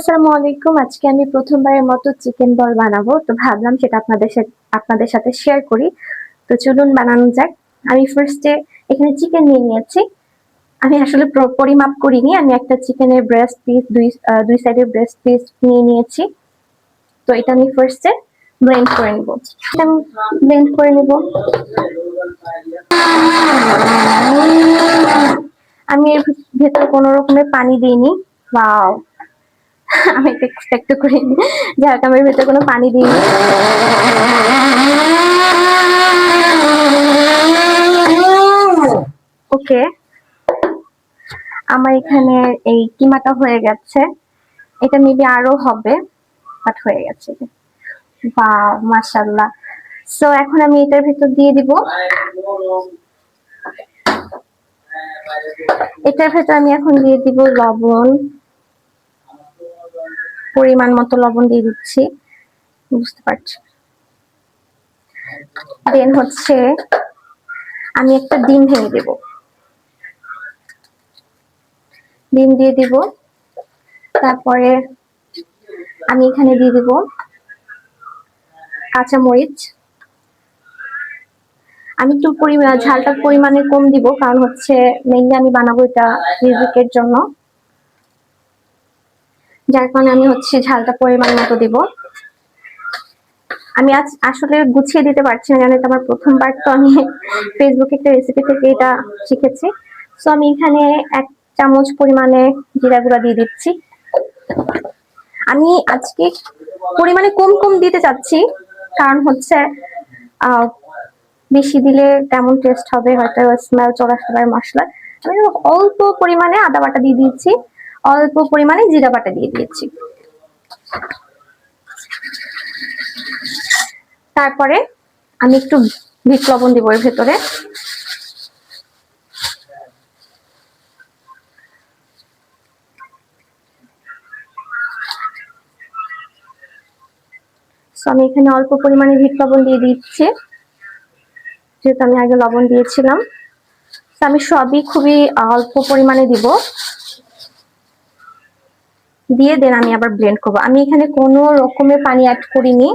আসসালামু আলাইকুম। আজকে আমি প্রথমবারের মতো চিকেন বল বানাবো, তো ভাবলাম সেটা আপনাদের সাথে শেয়ার করি। তো চলুন বানানো যাক। আমি ফার্স্টে এখানে চিকেন নিয়ে নিয়েছি। আমি আসলে পরিমাপ করিনি। আমি একটা চিকেনের ব্রেস্ট পিস দুই সাইডের ব্রেস্ট পিস নিয়ে নিয়েছি। তো এটা আমি ফার্স্টে ব্লেন্ড করে নিব। এটা আমি ব্লেন্ড করে নিব। আমি এর ভেতরে কোনো রকমের পানি দিইনি। ওয়াও, আমি এটা এক্সপেক্ট করিনি যে আমার ভেতরে কোনো পানি দিইনি। ওকে, আমার এখানে এই কিমাটা হয়ে গেছে। এটা মেবি আরো হবে, বাট হয়ে গেছে। বাহ, মাশাআল্লাহ। সো এখন আমি এটার ভেতর দিয়ে দিব। এটার ভেতর আমি এখন দিয়ে দিব লবণ, পরিমাণ মতো লবণ দিয়ে দিচ্ছি, বুঝতে পারছি। দেন হচ্ছে আমি একটা ডিম ভেঙে দেব। ডিম দিয়ে দিব। তারপরে আমি এখানে দিয়ে দিব কাঁচামরিচ। আমি একটু ঝালটার পরিমাণে কম দিব, কারণ হচ্ছে মেইনলি আমি বানাবো এটা রিজিকের জন্য, যার কারণে আমি হচ্ছে ঝালটা পরিমাণ মতো দিব। আমি আজ আসলে গুছিয়ে দিতে পারছি না, জানেন, আমার প্রথমবার, তো আমি ফেসবুকে একটা রেসিপি থেকে এটা শিখেছি। সো আমি এখানে 1 চামচ পরিমাণে জিরা গুঁড়া দিয়ে দিচ্ছি। আমি আজকে পরিমাণে কম কম দিতে চাচ্ছি, কারণ হচ্ছে বেশি দিলে কেমন টেস্ট হবে, হয়তো স্মেল চলে আসতে পারে মশলা। আমি অল্প পরিমাণে আদা বাটা দিয়ে দিয়েছি, অল্প পরিমাণে জিরা বাটা দিয়ে দিয়েছি। তারপরে আমি একটু বিট লবণ দিব এর ভেতরে। আমি এখানে অল্প পরিমাণে বিট লবণ দিয়ে দিচ্ছি, যেহেতু আমি আগে লবণ দিয়েছিলাম। আমি সবই খুবই অল্প পরিমাণে দিব, দিয়ে দেন আমি আবার ব্লেন্ড করব। আমি এখানে কোনো রকমের পানি অ্যাড করিনি।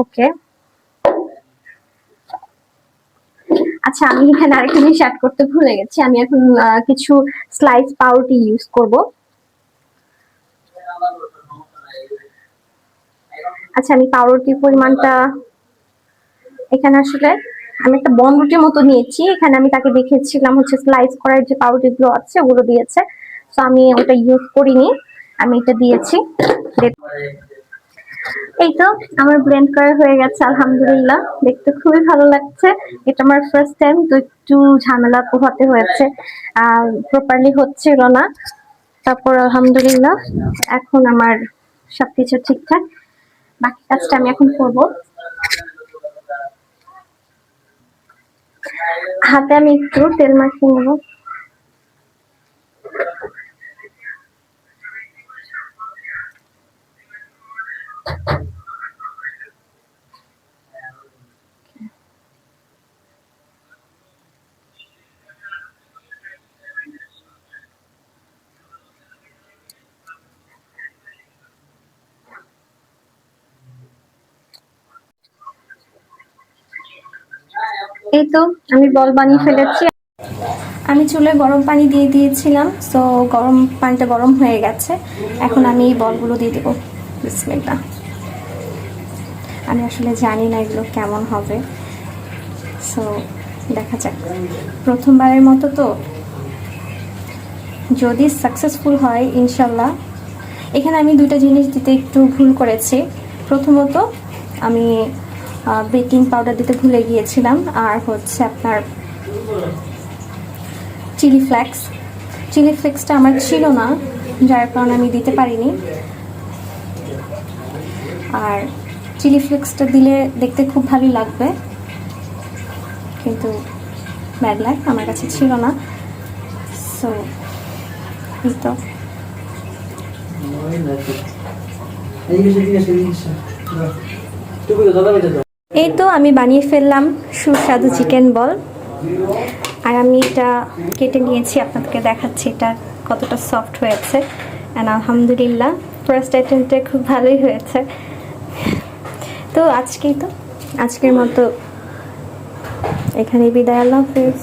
ওকে, আচ্ছা, আমি এখানে আরেকটা জিনিস অ্যাড করতে ভুলে গেছি। আমি এখন কিছু স্লাইস পাউরুটি ইউজ করব। আচ্ছা, আমি পাউরুটির পরিমাণটা এখানে আসলে আমি একটা বনরুটির মতো নিয়েছি। এখানে আমি তাকে দেখিয়েছিলাম হচ্ছে স্লাইস করার যে পাউরুটি গুলো আছে ওগুলো দিয়েছে, তো আমি ওটা ইউজ করিনি, আমি এটা দিয়েছি। এই তো আমার ব্লেন্ড করা হয়ে গেছে, আলহামদুলিল্লাহ, দেখতে খুবই ভালো লাগছে। এটা আমার ফার্স্ট টাইম, তো একটু ঝামেলা পোহাতে হয়েছে, প্রপারলি হচ্ছিল না। তারপর আলহামদুলিল্লাহ এখন আমার সবকিছু ঠিকঠাক। বাকি কাজটা আমি এখন করব। হাতে আমি একটু তেল মাখিয়ে নেব। এই তো আমি বল বানিয়ে ফেলেছি। আমি চুলে গরম পানি দিয়ে দিয়েছিলাম, সো গরম পানিটা গরম হয়ে গেছে। এখন আমি এই বলগুলো দিয়ে দেবো। বিসমিল্লাহ। আমি আসলে জানি না এগুলো কেমন হবে, সো দেখা যাক। প্রথমবারের মতো তো, যদি সাকসেসফুল হয় ইনশাল্লাহ। এখানে আমি 2টা জিনিস দিতে একটু ভুল করেছি। প্রথমত আমি বেকিং পাউডার দিতে ভুলে গিয়েছিলাম, আর হচ্ছে আপনার চিলি ফ্লেক্সটা আমার ছিল না, যার কারণে আমি দিতে পারিনি। আর চিলি ফ্লেক্সটা দিলে দেখতে খুব ভালোই লাগবে, কিন্তু ব্যাড লাক, আমার কাছে ছিল না। সো এই তো আমি বানিয়ে ফেললাম সুস্বাদু চিকেন বল। আর আমি এটা কেটে নিয়েছি, আপনাদেরকে দেখাচ্ছি এটা কতটা সফট হয়েছে। অ্যান্ড আলহামদুলিল্লাহ ফার্স্ট অ্যাটেম্পটে খুব ভালোই হয়েছে। তো আজকের মতো এখানে বিদায়, আল্লাহ হাফেজ।